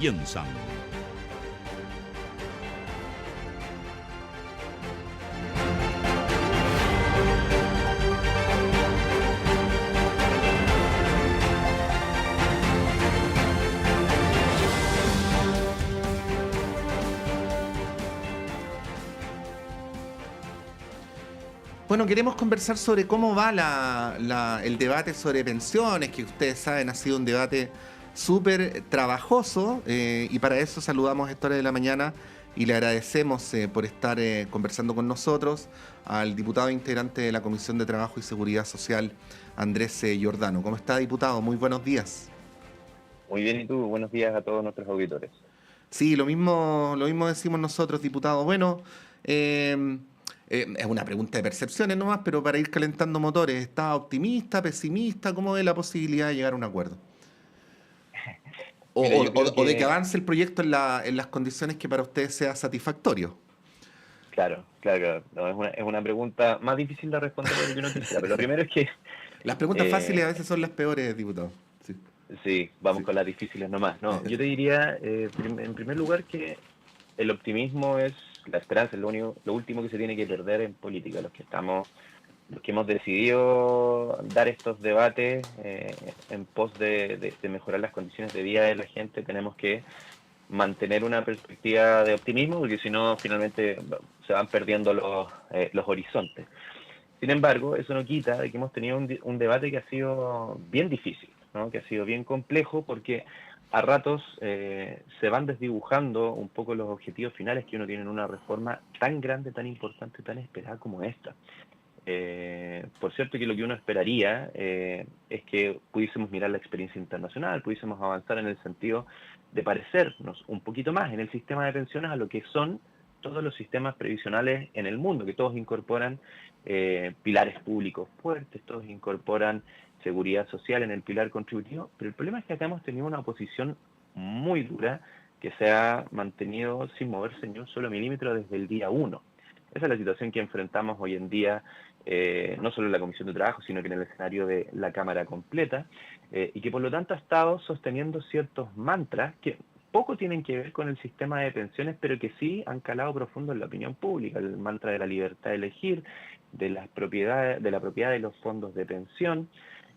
piensan. Bueno, queremos conversar sobre cómo va el debate sobre pensiones, que ustedes saben ha sido un debate súper trabajoso, y para eso saludamos a esta hora de la mañana y le agradecemos por estar conversando con nosotros al diputado integrante de la Comisión de Trabajo y Seguridad Social, Andrés Giordano. ¿Cómo está, diputado? Muy buenos días. Muy bien, ¿y tú? Buenos días a todos nuestros auditores. Sí, lo mismo decimos nosotros, diputado. Bueno, es una pregunta de percepciones nomás, pero para ir calentando motores, ¿está optimista, pesimista? ¿Cómo ve la posibilidad de llegar a un acuerdo? O, Mira, o- yo creo o de que que, avance el proyecto en las condiciones que para usted sea satisfactorio. claro, no, es una pregunta más difícil de responder de lo que uno quisiera, pero lo primero es que, Las preguntas fáciles a eh, veces son las peores, diputado. Sí, sí, vamos sí. con las difíciles nomás, ¿no? Yo te diría, en primer lugar, que el optimismo es la esperanza, es lo último que se tiene que perder en política. Los que hemos decidido dar estos debates en pos de mejorar las condiciones de vida de la gente, tenemos que mantener una perspectiva de optimismo, porque si no, finalmente se van perdiendo los horizontes. Sin embargo, eso no quita de que hemos tenido un debate que ha sido bien difícil, ¿no? Que ha sido bien complejo, porque a ratos se van desdibujando un poco los objetivos finales que uno tiene en una reforma tan grande, tan importante, tan esperada como esta. Por cierto que lo que uno esperaría es que pudiésemos mirar la experiencia internacional, pudiésemos avanzar en el sentido de parecernos un poquito más en el sistema de pensiones a lo que son todos los sistemas previsionales en el mundo, que todos incorporan pilares públicos fuertes, todos incorporan seguridad social en el pilar contributivo, pero el problema es que acá hemos tenido una oposición muy dura que se ha mantenido sin moverse ni un solo milímetro desde el día uno. Esa es la situación que enfrentamos hoy en día, no solo en la Comisión de Trabajo, sino que en el escenario de la Cámara completa, y que por lo tanto ha estado sosteniendo ciertos mantras que poco tienen que ver con el sistema de pensiones, pero que sí han calado profundo en la opinión pública. El mantra de la libertad de elegir, de las propiedades, de la propiedad de los fondos de pensión,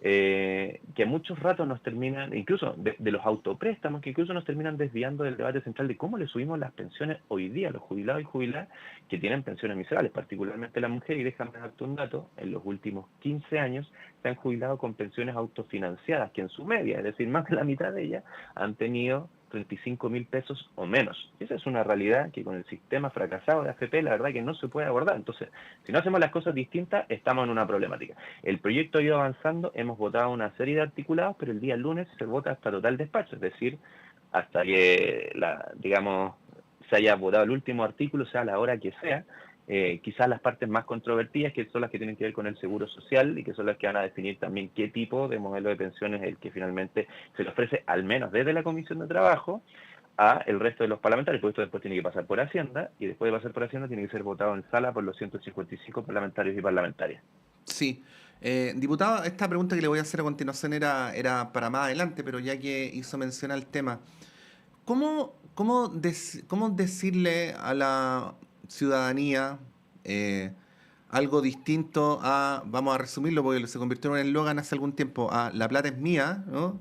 que a muchos ratos nos terminan, incluso de los autopréstamos, que incluso nos terminan desviando del debate central de cómo le subimos las pensiones hoy día a los jubilados y jubiladas que tienen pensiones miserables, particularmente las mujeres. Y déjame darte un dato: en los últimos 15 años se han jubilado con pensiones autofinanciadas, que en su media, es decir, más de la mitad de ellas, han tenido 35.000 pesos o menos. Esa es una realidad que con el sistema fracasado de AFP, la verdad que no se puede abordar. Entonces, si no hacemos las cosas distintas, estamos en una problemática. El proyecto ha ido avanzando, hemos votado una serie de articulados, pero el día lunes se vota hasta total despacho, es decir, hasta que, digamos, se haya votado el último artículo, sea la hora que sea. Quizás las partes más controvertidas, que son las que tienen que ver con el seguro social y que son las que van a definir también qué tipo de modelo de pensiones es el que finalmente se le ofrece, al menos desde la Comisión de Trabajo, a el resto de los parlamentarios, porque esto después tiene que pasar por Hacienda, y después de pasar por Hacienda tiene que ser votado en sala por los 155 parlamentarios y parlamentarias. Sí. Diputado, esta pregunta que le voy a hacer a continuación era para más adelante, pero ya que hizo mención al tema, ¿cómo decirle a la ciudadanía algo distinto a, vamos a resumirlo porque se convirtió en un eslogan hace algún tiempo, a la plata es mía, ¿no?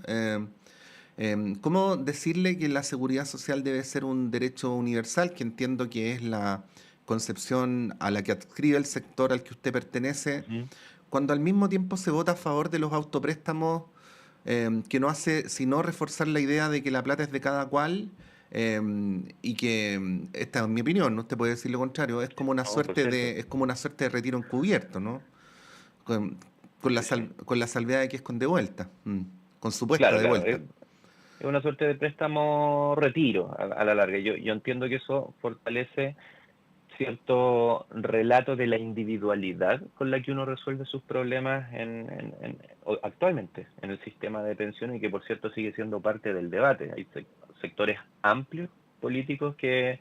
¿Cómo decirle que la seguridad social debe ser un derecho universal, que entiendo que es la concepción a la que adscribe el sector al que usted pertenece, Ujú. cuando al mismo tiempo se vota a favor de los autopréstamos, que no hace sino reforzar la idea de que la plata es de cada cual, y que, esta es mi opinión, no usted puede decir lo contrario, No, por cierto. es como una suerte de retiro encubierto, ¿no? Con, Sí, sí. con la salvedad de que es con devuelta, con supuesta Claro, devuelta. es una suerte de préstamo retiro a la larga. Yo entiendo que eso fortalece cierto relato de la individualidad con la que uno resuelve sus problemas actualmente en el sistema de pensiones, y que por cierto sigue siendo parte del debate. Hay sectores amplios políticos que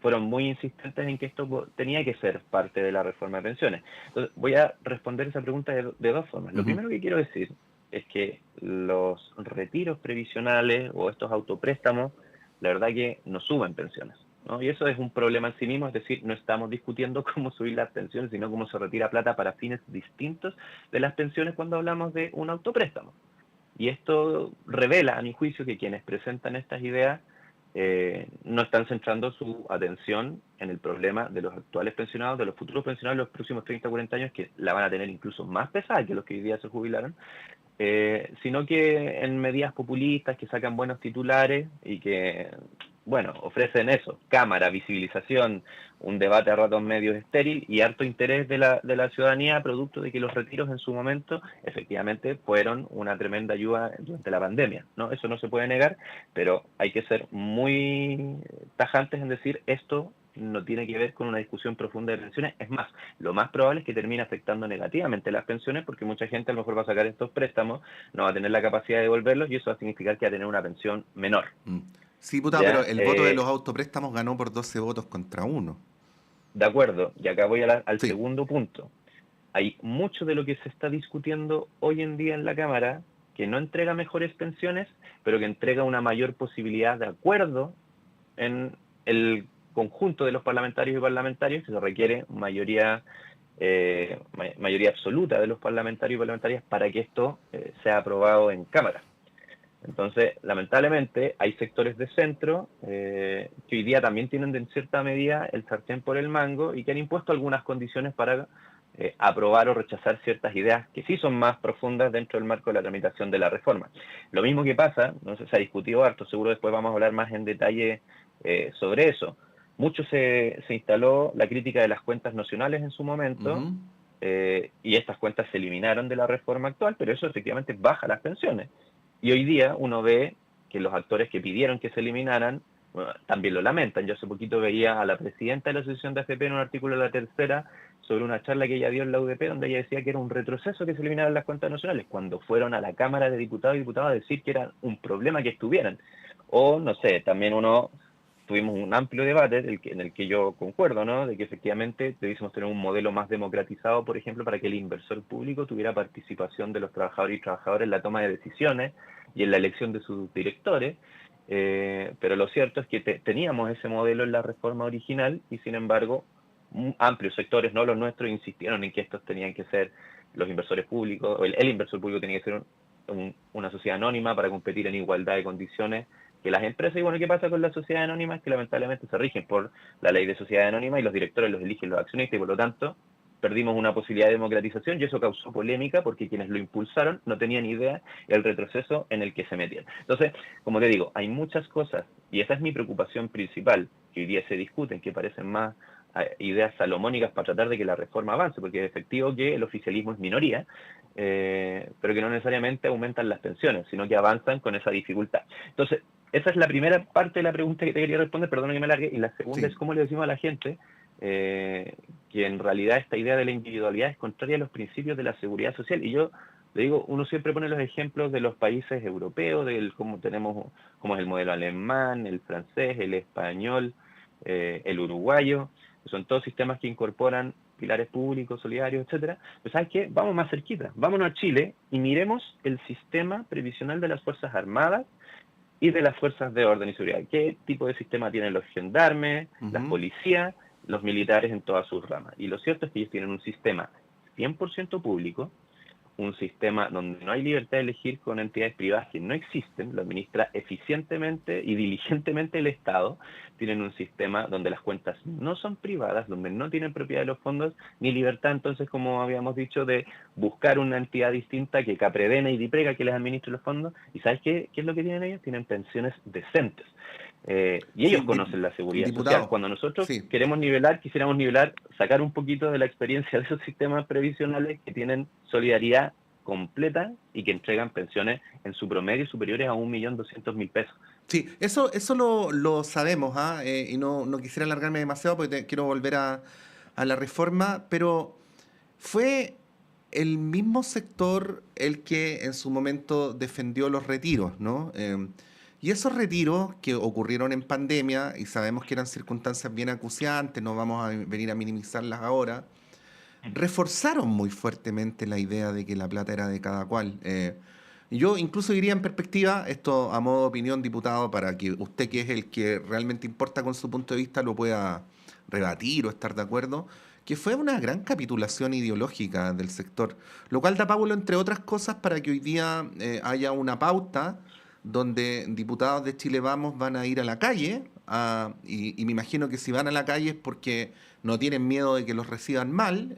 fueron muy insistentes en que esto tenía que ser parte de la reforma de pensiones. Entonces, voy a responder esa pregunta de dos formas. Lo Ujú. primero que quiero decir es que los retiros previsionales o estos autopréstamos la verdad que no suben pensiones, ¿no? Y eso es un problema en sí mismo, es decir, no estamos discutiendo cómo subir las pensiones, sino cómo se retira plata para fines distintos de las pensiones cuando hablamos de un autopréstamo. Y esto revela, a mi juicio, que quienes presentan estas ideas no están centrando su atención en el problema de los actuales pensionados, de los futuros pensionados de los próximos 30 o 40 años, que la van a tener incluso más pesada que los que hoy día se jubilaron, sino que en medidas populistas que sacan buenos titulares y que, bueno, ofrecen eso, cámara, visibilización, un debate a ratos medios estéril y harto interés de la ciudadanía, producto de que los retiros en su momento efectivamente fueron una tremenda ayuda durante la pandemia, ¿no? Eso no se puede negar, pero hay que ser muy tajantes en decir esto no tiene que ver con una discusión profunda de pensiones. Es más, lo más probable es que termine afectando negativamente las pensiones porque mucha gente a lo mejor va a sacar estos préstamos, no va a tener la capacidad de devolverlos y eso va a significar que va a tener una pensión menor. Mm. Sí, diputado, pero ¿Ya? el voto de los autopréstamos ganó por 12 votos contra uno. De acuerdo, y acá voy al Sí. segundo punto. Hay mucho de lo que se está discutiendo hoy en día en la Cámara que no entrega mejores pensiones, pero que entrega una mayor posibilidad de acuerdo en el conjunto de los parlamentarios y parlamentarias, que se requiere mayoría absoluta de los parlamentarios y parlamentarias para que esto sea aprobado en Cámara. Entonces, lamentablemente, hay sectores de centro que hoy día también tienen en cierta medida el sartén por el mango y que han impuesto algunas condiciones para aprobar o rechazar ciertas ideas que sí son más profundas dentro del marco de la tramitación de la reforma. Lo mismo que pasa, no sé, se ha discutido harto, seguro después vamos a hablar más en detalle sobre eso. Mucho se instaló la crítica de las cuentas nacionales en su momento, Ujú. y estas cuentas se eliminaron de la reforma actual, pero eso efectivamente baja las pensiones. Y hoy día uno ve que los actores que pidieron que se eliminaran, bueno, también lo lamentan. Yo hace poquito veía a la presidenta de la Asociación de AFP en un artículo de La Tercera sobre una charla que ella dio en la UDP, donde ella decía que era un retroceso que se eliminaran las cuentas nacionales, cuando fueron a la Cámara de Diputados y Diputadas a decir que era un problema que estuvieran. O, no sé, también tuvimos un amplio debate en el que yo concuerdo, ¿no? De que efectivamente debiésemos tener un modelo más democratizado, por ejemplo, para que el inversor público tuviera participación de los trabajadores y trabajadoras en la toma de decisiones y en la elección de sus directores. Pero lo cierto es que teníamos ese modelo en la reforma original y sin embargo amplios sectores, no los nuestros, insistieron en que estos tenían que ser los inversores públicos, o el inversor público tenía que ser una sociedad anónima para competir en igualdad de condiciones que las empresas. Y bueno, ¿qué pasa con las sociedades anónimas? Que lamentablemente se rigen por la ley de sociedad anónima y los directores los eligen los accionistas y por lo tanto perdimos una posibilidad de democratización y eso causó polémica porque quienes lo impulsaron no tenían idea del retroceso en el que se metían. Entonces, como te digo, hay muchas cosas y esa es mi preocupación principal, que hoy día se discuten, que parecen más ideas salomónicas para tratar de que la reforma avance, porque es efectivo que el oficialismo es minoría, pero que no necesariamente aumentan las pensiones, sino que avanzan con esa dificultad. Entonces, esa es la primera parte de la pregunta que te quería responder, perdón que me alargue, y la segunda Sí. es cómo le decimos a la gente que en realidad esta idea de la individualidad es contraria a los principios de la seguridad social. Y yo le digo, uno siempre pone los ejemplos de los países europeos, del cómo cómo es el modelo alemán, el francés, el español, el uruguayo, que son todos sistemas que incorporan pilares públicos, solidarios, etcétera. Pues ¿sabes qué? Vamos más cerquita, vámonos a Chile y miremos el sistema previsional de las Fuerzas Armadas y de las fuerzas de orden y seguridad. ¿Qué tipo de sistema tienen los gendarmes, las Ujú. policías, los militares en todas sus ramas? Y lo cierto es que ellos tienen un sistema 100% público, un sistema donde no hay libertad de elegir con entidades privadas que no existen, lo administra eficientemente y diligentemente el Estado, tienen un sistema donde las cuentas no son privadas, donde no tienen propiedad de los fondos, ni libertad, entonces, como habíamos dicho, de buscar una entidad distinta que Capredena y Diprega que les administre los fondos. ¿Y sabes qué es lo que tienen ellos? Tienen pensiones decentes. Y Sí, ellos conocen la seguridad social. diputado. Cuando nosotros Sí. queremos nivelar, quisiéramos nivelar, sacar un poquito de la experiencia de esos sistemas previsionales que tienen solidaridad completa y que entregan pensiones en su promedio superiores a 1.200.000 pesos. Sí, eso lo sabemos, ¿ah? Y no quisiera alargarme demasiado porque quiero volver a la reforma, pero fue el mismo sector el que en su momento defendió los retiros, ¿no? Y esos retiros que ocurrieron en pandemia, y sabemos que eran circunstancias bien acuciantes, no vamos a venir a minimizarlas ahora, reforzaron muy fuertemente la idea de que la plata era de cada cual. Yo incluso diría en perspectiva, esto a modo de opinión, diputado, para que usted, que es el que realmente importa con su punto de vista, lo pueda rebatir o estar de acuerdo, que fue una gran capitulación ideológica del sector, lo cual da pábulo, entre otras cosas, para que hoy día haya una pauta donde diputados de Chile Vamos van a ir a la calle, y me imagino que si van a la calle es porque no tienen miedo de que los reciban mal,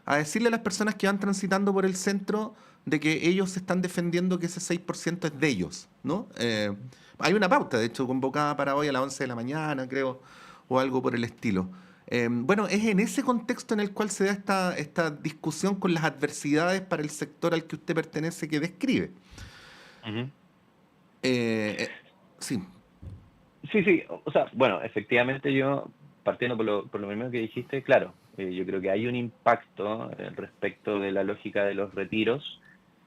a decirle a las personas que van transitando por el centro de que ellos están defendiendo que ese 6% es de ellos, ¿no? Hay una pauta, de hecho, convocada para hoy a las 11 de la mañana, creo, o algo por el estilo. Bueno, es en ese contexto en el cual se da esta discusión con las adversidades para el sector al que usted pertenece que describe. Ujú. Eh, eh, sí. Sí, sí, o sea, bueno, efectivamente yo, partiendo por lo primero que dijiste, claro, yo creo que hay un impacto respecto de la lógica de los retiros,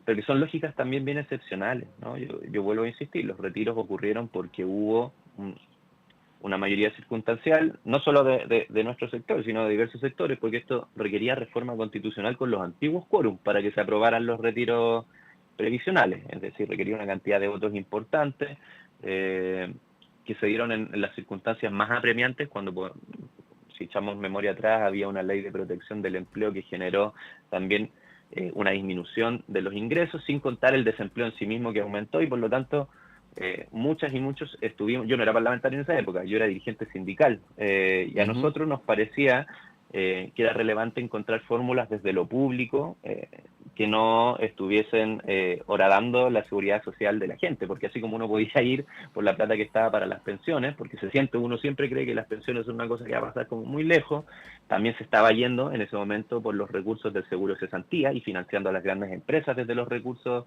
pero que son lógicas también bien excepcionales, ¿no? Yo vuelvo a insistir, los retiros ocurrieron porque hubo una mayoría circunstancial, no solo de nuestro sector, sino de diversos sectores, porque esto requería reforma constitucional con los antiguos quórum para que se aprobaran los retiros previsionales, es decir, requería una cantidad de votos importantes que se dieron en las circunstancias más apremiantes cuando, pues, si echamos memoria atrás, había una ley de protección del empleo que generó también una disminución de los ingresos, sin contar el desempleo en sí mismo que aumentó y por lo tanto muchas y muchos estuvimos, yo no era parlamentario en esa época, yo era dirigente sindical, y a Ujú. nosotros nos parecía que era relevante encontrar fórmulas desde lo público que no estuviesen horadando la seguridad social de la gente, porque así como uno podía ir por la plata que estaba para las pensiones, porque uno siempre cree que las pensiones son una cosa que va a pasar como muy lejos, también se estaba yendo en ese momento por los recursos del seguro de cesantía y financiando a las grandes empresas desde los recursos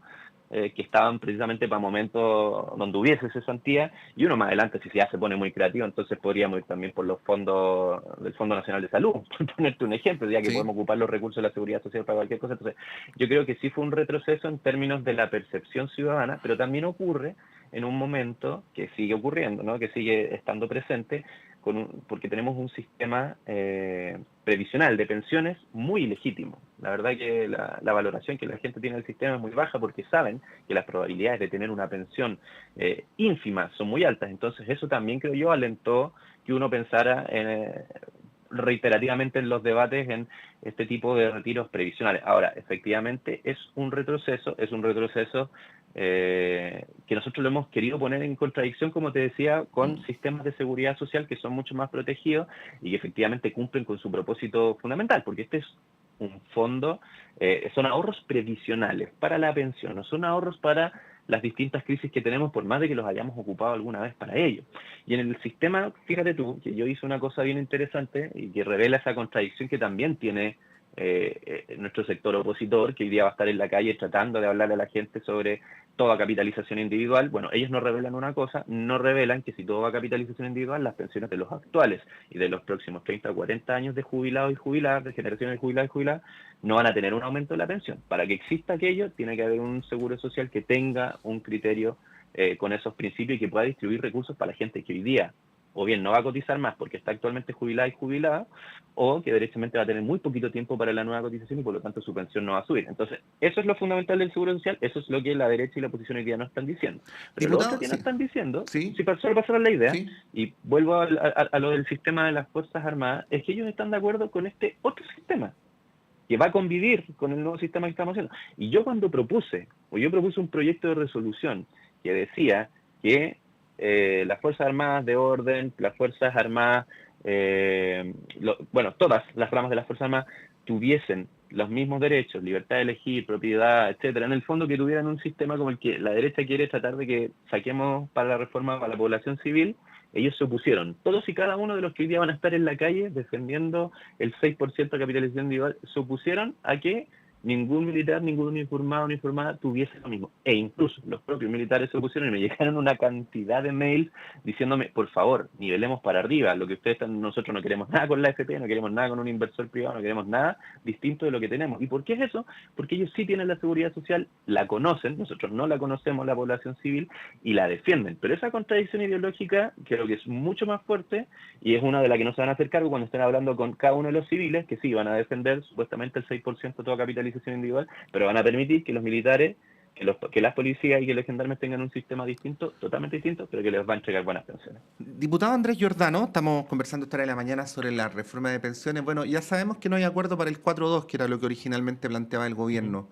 que estaban precisamente para momentos donde hubiese cesantía, y uno más adelante, si ya se pone muy creativo, entonces podríamos ir también por los fondos del Fondo Nacional de Salud, por ponerte un ejemplo, ya que Sí. podemos ocupar los recursos de la seguridad social para cualquier cosa. Entonces, yo creo que sí fue un retroceso en términos de la percepción ciudadana, pero también ocurre en un momento que sigue ocurriendo, ¿no? Que sigue estando presente, porque tenemos un sistema previsional de pensiones muy ilegítimo. La verdad que la valoración que la gente tiene del sistema es muy baja porque saben que las probabilidades de tener una pensión ínfima son muy altas. Entonces eso también, creo yo, alentó que uno pensara reiterativamente en los debates en este tipo de retiros previsionales. Ahora, efectivamente, es un retroceso que nosotros lo hemos querido poner en contradicción, como te decía, con sistemas de seguridad social que son mucho más protegidos y que efectivamente cumplen con su propósito fundamental, porque este es un fondo, son ahorros previsionales para la pensión, no son ahorros para las distintas crisis que tenemos, por más de que los hayamos ocupado alguna vez para ello. Y en el sistema, fíjate tú, que yo hice una cosa bien interesante y que revela esa contradicción que también tiene nuestro sector opositor, que hoy día va a estar en la calle tratando de hablarle a la gente sobre toda capitalización individual. Bueno, ellos no revelan una cosa, no revelan que si todo va a capitalización individual, las pensiones de los actuales y de los próximos 30 o 40 años de jubilados y jubiladas, de generaciones de jubilados y jubiladas, no van a tener un aumento de la pensión. Para que exista aquello, tiene que haber un seguro social que tenga un criterio con esos principios y que pueda distribuir recursos para la gente que hoy día o bien no va a cotizar más porque está actualmente jubilada y jubilada, o que derechamente va a tener muy poquito tiempo para la nueva cotización y por lo tanto su pensión no va a subir. Entonces, eso es lo fundamental del seguro social, eso es lo que la derecha y la oposición hoy día no están diciendo. Pero lo otro Diputado, que no sí. están diciendo, Sí. si solo pasar la idea, Sí. y vuelvo a lo del sistema de las Fuerzas Armadas, es que ellos están de acuerdo con este otro sistema, que va a convivir con el nuevo sistema que estamos haciendo. Y yo propuse un proyecto de resolución que decía que las Fuerzas Armadas de orden, las Fuerzas Armadas, todas las ramas de las Fuerzas Armadas tuviesen los mismos derechos, libertad de elegir, propiedad, etcétera, en el fondo que tuvieran un sistema como el que la derecha quiere tratar de que saquemos para la reforma para la población civil. Ellos se opusieron, todos y cada uno de los que hoy día van a estar en la calle defendiendo el 6% de capitalización individual, se opusieron a que ningún militar, ningún uniformado, uniformada tuviese lo mismo. E incluso los propios militares se opusieron y me llegaron una cantidad de mails diciéndome, por favor, nivelemos para arriba, lo que ustedes están, nosotros no queremos nada con la AFP, no queremos nada con un inversor privado, no queremos nada distinto de lo que tenemos. ¿Y por qué es eso? Porque ellos sí tienen la seguridad social, la conocen, nosotros no la conocemos, la población civil, y la defienden. Pero esa contradicción ideológica creo que es mucho más fuerte y es una de las que no se van a hacer cargo cuando estén hablando con cada uno de los civiles, que sí, van a defender supuestamente el 6% de toda capitalización individual, pero van a permitir que los militares que las policías y que los gendarmes tengan un sistema distinto, totalmente distinto, pero que les va a entregar buenas pensiones. Diputado Andrés Giordano, estamos conversando esta hora de la mañana sobre la reforma de pensiones. Bueno, ya sabemos que no hay acuerdo para el 4-2, que era lo que originalmente planteaba el Ujú. gobierno.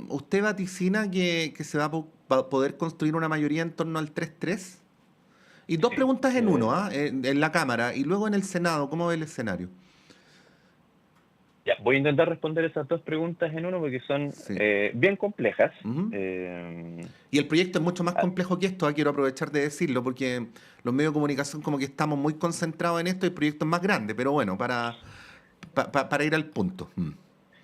¿Usted vaticina que se va a poder construir una mayoría en torno al 3-3? Y dos Sí. preguntas en uno, ¿ah? En la Cámara y luego en el Senado, ¿cómo ve el escenario? Ya, voy a intentar responder esas dos preguntas en uno porque son Sí. bien complejas. Ujú. Eh, Y el proyecto es mucho más ah, complejo que esto, quiero aprovechar de decirlo, porque los medios de comunicación como que estamos muy concentrados en esto y el proyecto es más grande, pero bueno, para ir al punto.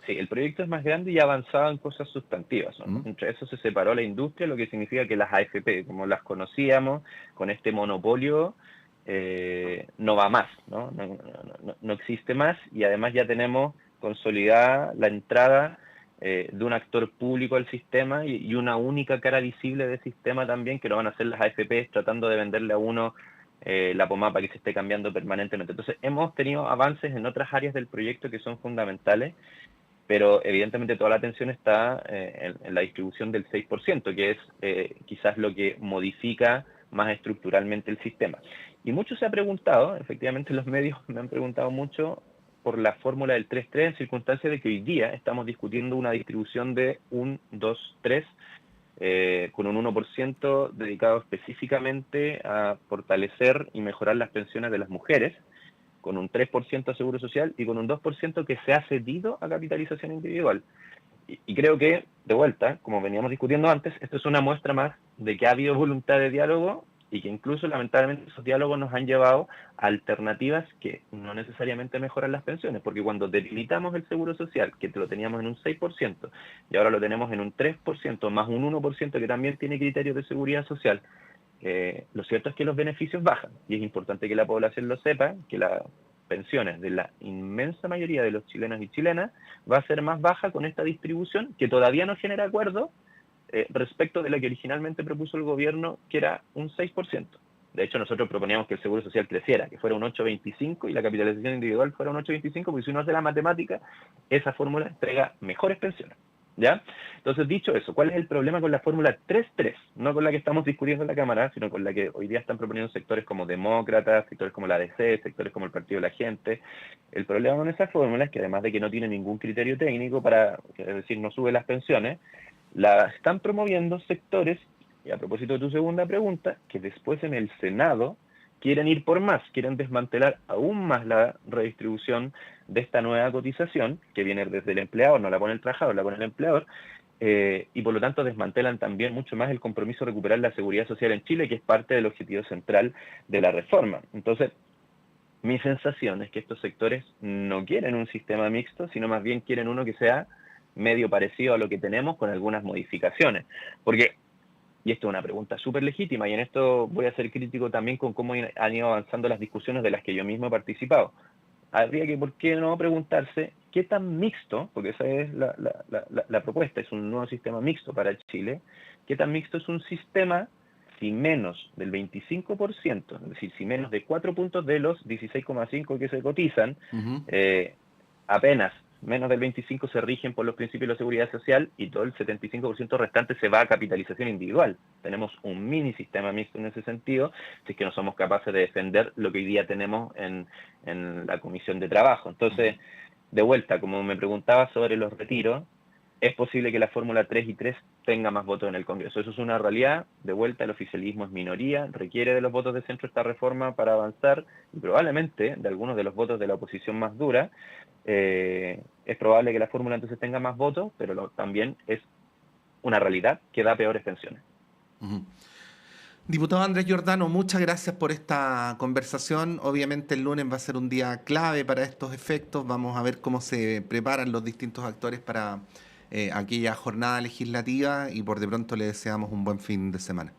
sí, el proyecto es más grande y ha avanzado en cosas sustantivas, ¿no? Mm. Entre eso se separó la industria, lo que significa que las AFP, como las conocíamos, con este monopolio, no va más, ¿no? No existe más y además ya tenemos consolidada la entrada de un actor público al sistema y una única cara visible del sistema también, que lo van a hacer las AFP tratando de venderle a uno la pomada que se esté cambiando permanentemente. Entonces, hemos tenido avances en otras áreas del proyecto que son fundamentales, pero evidentemente toda la atención está en la distribución del 6%, que es quizás lo que modifica más estructuralmente el sistema. Y mucho se ha preguntado, efectivamente los medios me han preguntado mucho por la fórmula del 3-3, en circunstancias de que hoy día estamos discutiendo una distribución de 1-2-3, con un 1% dedicado específicamente a fortalecer y mejorar las pensiones de las mujeres, con un 3% a seguro social y con un 2% que se ha cedido a capitalización individual. Y creo que, de vuelta, como veníamos discutiendo antes, esto es una muestra más de que ha habido voluntad de diálogo y que incluso lamentablemente esos diálogos nos han llevado a alternativas que no necesariamente mejoran las pensiones, porque cuando debilitamos el seguro social, que lo teníamos en un 6% y ahora lo tenemos en un 3% más un 1% que también tiene criterios de seguridad social, lo cierto es que los beneficios bajan y es importante que la población lo sepa, que las pensiones de la inmensa mayoría de los chilenos y chilenas va a ser más baja con esta distribución que todavía no genera acuerdo respecto de lo que originalmente propuso el gobierno, que era un 6%. De hecho, nosotros proponíamos que el seguro social creciera, que fuera un 8,25 y la capitalización individual fuera un 8,25, porque si uno hace la matemática, esa fórmula entrega mejores pensiones. ¿Ya? Entonces, dicho eso, ¿cuál es el problema con la fórmula 3-3? No con la que estamos discutiendo en la Cámara, sino con la que hoy día están proponiendo sectores como demócratas, sectores como la ADC, sectores como el Partido de la Gente. El problema con esa fórmula es que además de que no tiene ningún criterio técnico para, es decir, no sube las pensiones, la están promoviendo sectores, y a propósito de tu segunda pregunta, que después en el Senado quieren ir por más, quieren desmantelar aún más la redistribución de esta nueva cotización, que viene desde el empleador, no la pone el trabajador, la pone el empleador, y por lo tanto desmantelan también mucho más el compromiso de recuperar la seguridad social en Chile, que es parte del objetivo central de la reforma. Entonces, mi sensación es que estos sectores no quieren un sistema mixto, sino más bien quieren uno que sea medio parecido a lo que tenemos con algunas modificaciones. Porque, y esto es una pregunta súper legítima, y en esto voy a ser crítico también con cómo han ido avanzando las discusiones de las que yo mismo he participado. Habría que, ¿por qué no preguntarse qué tan mixto, porque esa es la propuesta, es un nuevo sistema mixto para Chile, qué tan mixto es un sistema si menos del 25%, es decir, si menos de 4 puntos de los 16,5 que se cotizan, Ujú. eh, apenas menos del 25 se rigen por los principios de la seguridad social y todo el 75% restante se va a capitalización individual. Tenemos un mini sistema mixto en ese sentido, si es que no somos capaces de defender lo que hoy día tenemos en la Comisión de Trabajo. Entonces, de vuelta, como me preguntaba sobre los retiros, es posible que la fórmula 3 y 3 tenga más votos en el Congreso. Eso es una realidad. De vuelta, el oficialismo es minoría, requiere de los votos de centro esta reforma para avanzar y probablemente de algunos de los votos de la oposición más dura. Es probable que la fórmula entonces tenga más votos, pero también es una realidad que da peores pensiones. Ujú. Diputado Andrés Giordano, muchas gracias por esta conversación. Obviamente el lunes va a ser un día clave para estos efectos. Vamos a ver cómo se preparan los distintos actores para aquella jornada legislativa y por de pronto le deseamos un buen fin de semana.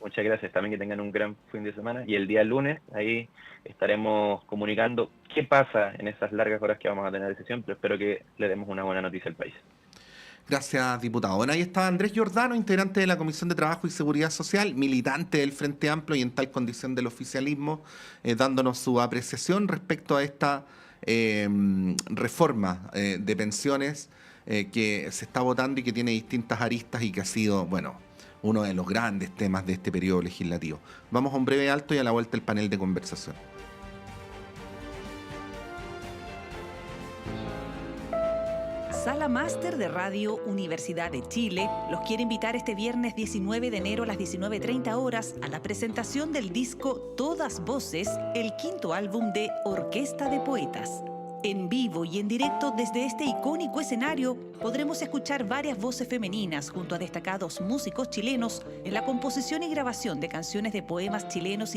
Muchas gracias, también que tengan un gran fin de semana y el día lunes ahí estaremos comunicando qué pasa en esas largas horas que vamos a tener de sesión, pero espero que le demos una buena noticia al país. Gracias, diputado. Bueno, ahí está Andrés Giordano, integrante de la Comisión de Trabajo y Seguridad Social, militante del Frente Amplio y en tal condición del oficialismo, dándonos su apreciación respecto a esta reforma de pensiones que se está votando y que tiene distintas aristas y que ha sido, bueno, uno de los grandes temas de este periodo legislativo. Vamos a un breve alto y a la vuelta el panel de conversación. Sala Máster de Radio Universidad de Chile los quiere invitar este viernes 19 de enero a las 19:30 horas a la presentación del disco Todas Voces, el quinto álbum de Orquesta de Poetas. En vivo y en directo desde este icónico escenario podremos escuchar varias voces femeninas junto a destacados músicos chilenos en la composición y grabación de canciones de poemas chilenos y